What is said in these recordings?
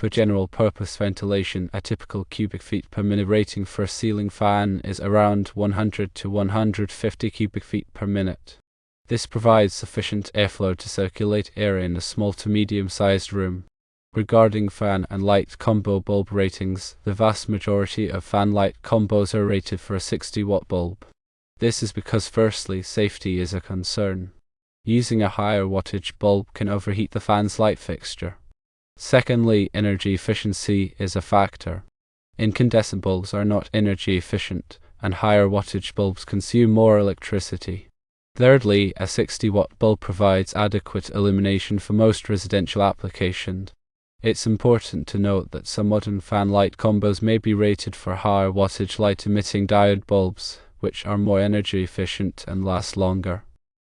For general purpose ventilation, a typical cubic feet per minute rating for a ceiling fan is around 100 to 150 cubic feet per minute. This provides sufficient airflow to circulate air in a small to medium-sized room. Regarding fan and light combo bulb ratings, the vast majority of fan light combos are rated for a 60-watt bulb. This is because firstly, safety is a concern. Using a higher wattage bulb can overheat the fan's light fixture. Secondly, energy efficiency is a factor. Incandescent bulbs are not energy efficient, and higher wattage bulbs consume more electricity. Thirdly, a 60-watt bulb provides adequate illumination for most residential applications. It's important to note that some modern fan light combos may be rated for higher wattage light-emitting diode bulbs, which are more energy efficient and last longer.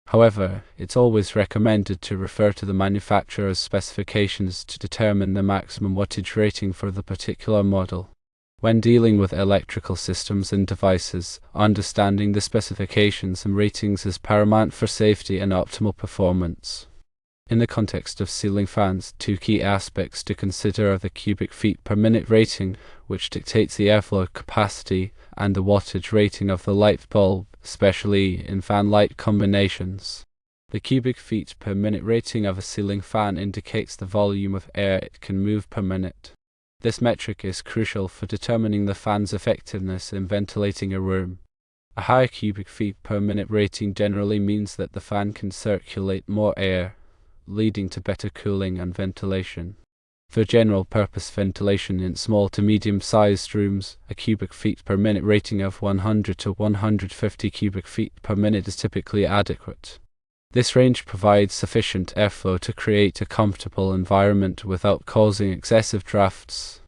However, it's always recommended to refer to the manufacturer's specifications to determine the maximum wattage rating for the particular model. When dealing with electrical systems and devices, understanding the specifications and ratings is paramount for safety and optimal performance. In the context of ceiling fans, two key aspects to consider are the cubic feet per minute rating, which dictates the airflow capacity, and the wattage rating of the light bulb, especially in fan light combinations. The cubic feet per minute rating of a ceiling fan indicates the volume of air it can move per minute. This metric is crucial for determining the fan's effectiveness in ventilating a room. A higher cubic feet per minute rating generally means that the fan can circulate more air, leading to better cooling and ventilation. For general purpose ventilation in small to medium-sized rooms, a cubic feet per minute rating of 100 to 150 cubic feet per minute is typically adequate. This range provides sufficient airflow to create a comfortable environment without causing excessive drafts.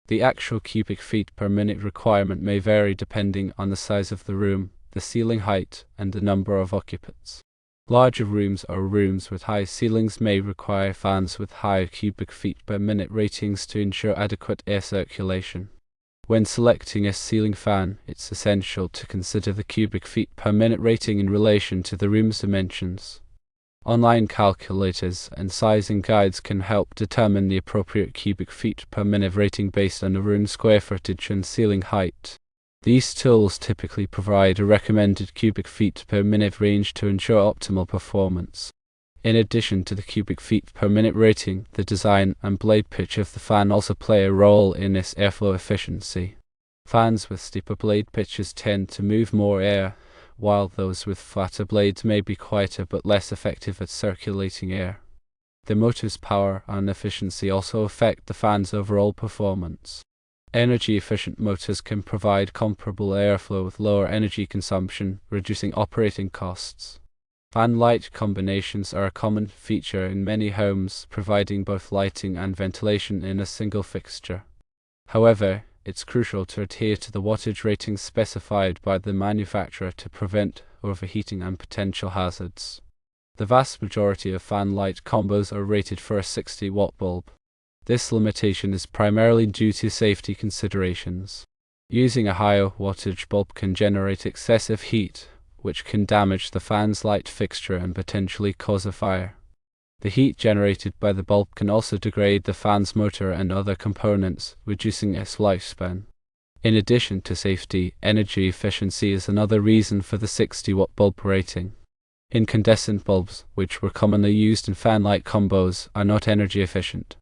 The actual cubic feet per minute requirement may vary depending on the size of the room, the ceiling height, and the number of occupants. Larger rooms or rooms with high ceilings may require fans with higher cubic feet per minute ratings to ensure adequate air circulation. When selecting a ceiling fan, it's essential to consider the cubic feet per minute rating in relation to the room's dimensions. Online calculators and sizing guides can help determine the appropriate cubic feet per minute rating based on the room's square footage and ceiling height. These tools typically provide a recommended cubic feet per minute range to ensure optimal performance. In addition to the cubic feet per minute rating, the design and blade pitch of the fan also play a role in its airflow efficiency. Fans with steeper blade pitches tend to move more air, while those with flatter blades may be quieter but less effective at circulating air. The motor's power and efficiency also affect the fan's overall performance. Energy-efficient motors can provide comparable airflow with lower energy consumption, reducing operating costs. Fan light combinations are a common feature in many homes, providing both lighting and ventilation in a single fixture. However, it's crucial to adhere to the wattage ratings specified by the manufacturer to prevent overheating and potential hazards. The vast majority of fan light combos are rated for a 60-watt bulb. This limitation is primarily due to safety considerations. Using a higher wattage bulb can generate excessive heat, which can damage the fan's light fixture and potentially cause a fire. The heat generated by the bulb can also degrade the fan's motor and other components, reducing its lifespan. In addition to safety, energy efficiency is another reason for the 60-watt bulb rating. Incandescent bulbs, which were commonly used in fan light combos, are not energy efficient.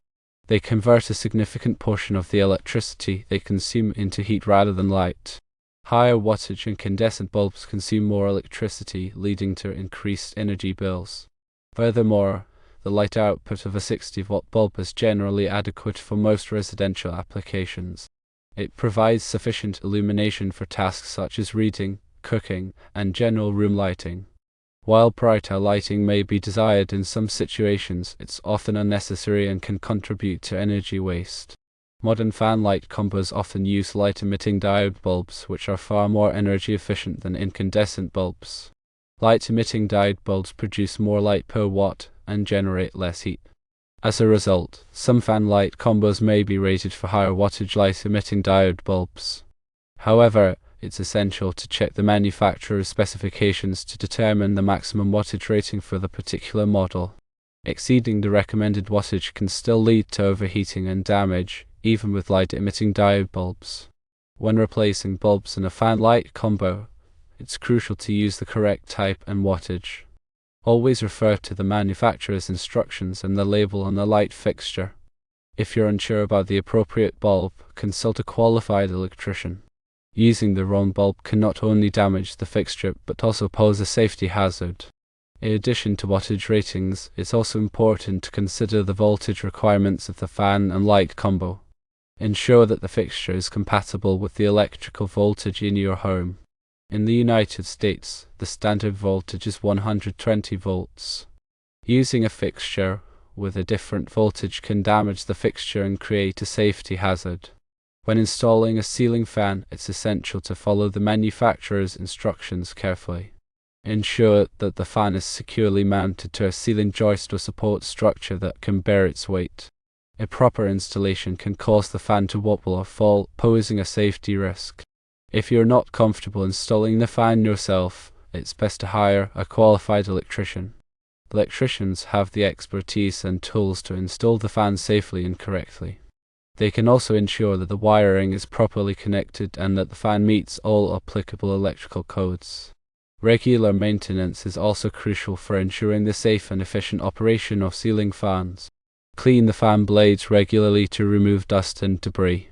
They convert a significant portion of the electricity they consume into heat rather than light. Higher wattage incandescent bulbs consume more electricity, leading to increased energy bills. Furthermore, the light output of a 60-watt bulb is generally adequate for most residential applications. It provides sufficient illumination for tasks such as reading, cooking, and general room lighting. While brighter lighting may be desired in some situations, it's often unnecessary and can contribute to energy waste. Modern fan light combos often use light-emitting diode bulbs, which are far more energy efficient than incandescent bulbs. Light-emitting diode bulbs produce more light per watt and generate less heat. As a result, some fan light combos may be rated for higher wattage light-emitting diode bulbs. However, it's essential to check the manufacturer's specifications to determine the maximum wattage rating for the particular model. Exceeding the recommended wattage can still lead to overheating and damage, even with light-emitting diode bulbs. When replacing bulbs in a fan-light combo, it's crucial to use the correct type and wattage. Always refer to the manufacturer's instructions and the label on the light fixture. If you're unsure about the appropriate bulb, consult a qualified electrician. Using the wrong bulb can not only damage the fixture but also pose a safety hazard. In addition to wattage ratings, it's also important to consider the voltage requirements of the fan and light combo. Ensure that the fixture is compatible with the electrical voltage in your home. In the United States, the standard voltage is 120 volts. Using a fixture with a different voltage can damage the fixture and create a safety hazard. When installing a ceiling fan, it's essential to follow the manufacturer's instructions carefully. Ensure that the fan is securely mounted to a ceiling joist or support structure that can bear its weight. A proper installation can cause the fan to wobble or fall, posing a safety risk. If you're not comfortable installing the fan yourself, it's best to hire a qualified electrician. Electricians have the expertise and tools to install the fan safely and correctly. They can also ensure that the wiring is properly connected and that the fan meets all applicable electrical codes. Regular maintenance is also crucial for ensuring the safe and efficient operation of ceiling fans. Clean the fan blades regularly to remove dust and debris.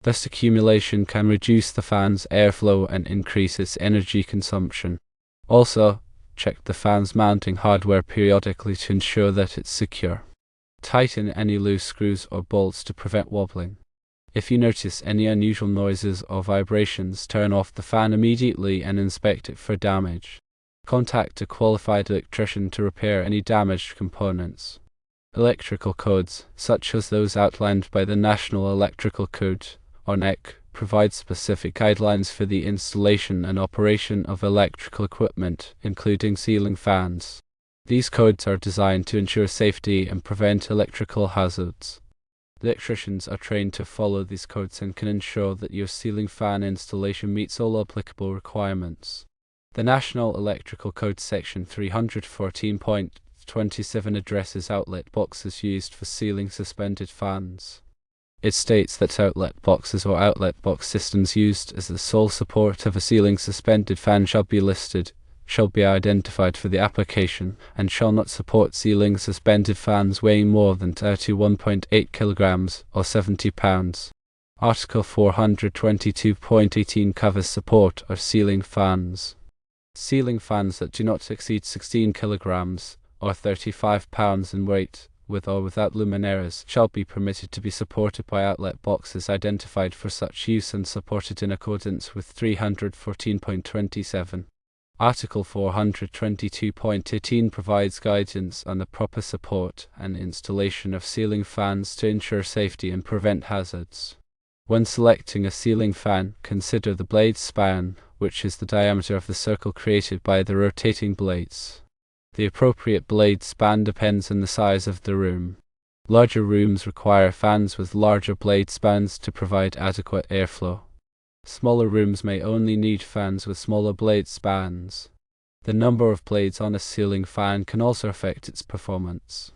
Dust accumulation can reduce the fan's airflow and increase its energy consumption. Also, check the fan's mounting hardware periodically to ensure that it's secure. Tighten any loose screws or bolts to prevent wobbling. If you notice any unusual noises or vibrations, turn off the fan immediately and inspect it for damage. Contact a qualified electrician to repair any damaged components. Electrical codes, such as those outlined by the National Electrical Code, or NEC, provide specific guidelines for the installation and operation of electrical equipment, including ceiling fans. These codes are designed to ensure safety and prevent electrical hazards. Electricians are trained to follow these codes and can ensure that your ceiling fan installation meets all applicable requirements. The National Electrical Code Section 314.27 addresses outlet boxes used for ceiling suspended fans. It states that outlet boxes or outlet box systems used as the sole support of a ceiling suspended fan shall be listed, shall be identified for the application, and shall not support ceiling suspended fans weighing more than 31.8 kilograms or 70 pounds. Article 422.18 covers support of ceiling fans. Ceiling fans that do not exceed 16 kilograms or 35 pounds in weight, with or without luminaires, shall be permitted to be supported by outlet boxes identified for such use and supported in accordance with 314.27. Article 422.18 provides guidance on the proper support and installation of ceiling fans to ensure safety and prevent hazards. When selecting a ceiling fan, consider the blade span, which is the diameter of the circle created by the rotating blades. The appropriate blade span depends on the size of the room. Larger rooms require fans with larger blade spans to provide adequate airflow. Smaller rooms may only need fans with smaller blade spans. The number of blades on a ceiling fan can also affect its performance.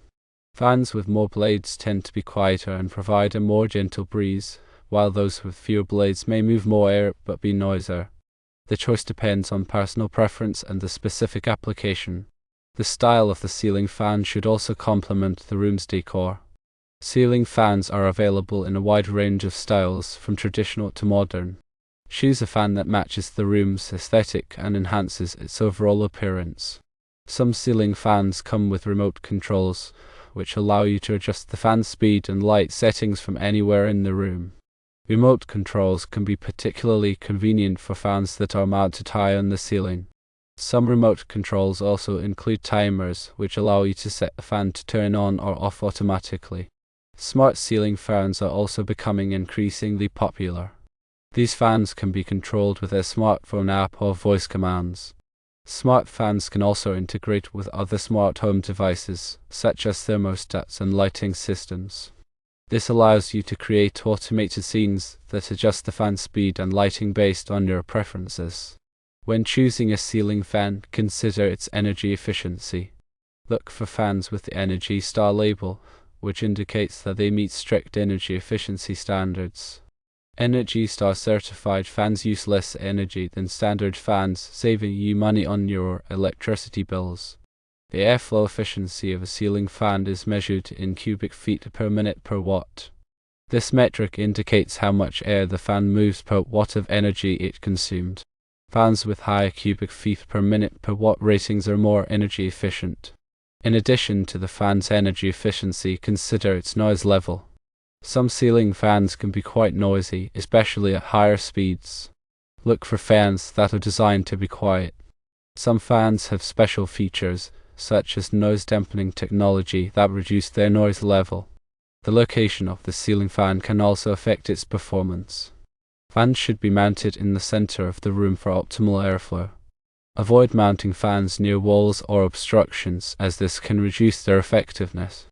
Fans with more blades tend to be quieter and provide a more gentle breeze, while those with fewer blades may move more air but be noisier. The choice depends on personal preference and the specific application. The style of the ceiling fan should also complement the room's decor. Ceiling fans are available in a wide range of styles, from traditional to modern. Choose a fan that matches the room's aesthetic and enhances its overall appearance. Some ceiling fans come with remote controls, which allow you to adjust the fan speed and light settings from anywhere in the room. Remote controls can be particularly convenient for fans that are mounted high on the ceiling. Some remote controls also include timers, which allow you to set the fan to turn on or off automatically. Smart ceiling fans are also becoming increasingly popular. These fans can be controlled with a smartphone app or voice commands. Smart fans can also integrate with other smart home devices, such as thermostats and lighting systems. This allows you to create automated scenes that adjust the fan speed and lighting based on your preferences. When choosing a ceiling fan, consider its energy efficiency. Look for fans with the Energy Star label, which indicates that they meet strict energy efficiency standards. Energy Star certified fans use less energy than standard fans, saving you money on your electricity bills. The airflow efficiency of a ceiling fan is measured in cubic feet per minute per watt. This metric indicates how much air the fan moves per watt of energy it consumed. Fans with higher cubic feet per minute per watt ratings are more energy efficient. In addition to the fan's energy efficiency, consider its noise level. Some ceiling fans can be quite noisy, especially at higher speeds. Look for fans that are designed to be quiet. Some fans have special features, such as noise dampening technology, that reduce their noise level. The location of the ceiling fan can also affect its performance. Fans should be mounted in the center of the room for optimal airflow. Avoid mounting fans near walls or obstructions, as this can reduce their effectiveness.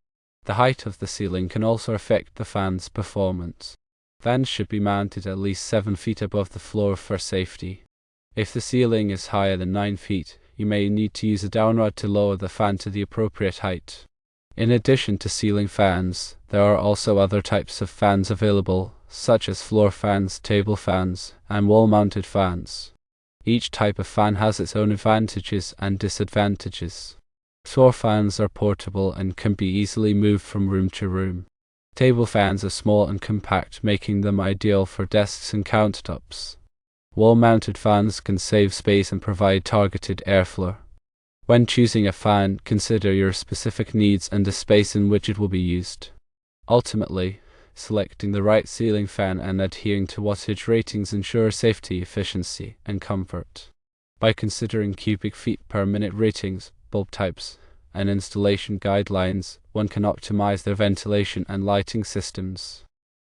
The height of the ceiling can also affect the fan's performance. Fans should be mounted at least 7 feet above the floor for safety. If the ceiling is higher than 9 feet, you may need to use a downrod to lower the fan to the appropriate height. In addition to ceiling fans, there are also other types of fans available, such as floor fans, table fans, and wall-mounted fans. Each type of fan has its own advantages and disadvantages. Floor fans are portable and can be easily moved from room to room. Table fans are small and compact, making them ideal for desks and countertops. Wall-mounted fans can save space and provide targeted airflow. When choosing a fan, consider your specific needs and the space in which it will be used. Ultimately, selecting the right ceiling fan and adhering to wattage ratings ensure safety, efficiency, and comfort. By considering cubic feet per minute ratings, bulb types, and installation guidelines, one can optimize their ventilation and lighting systems.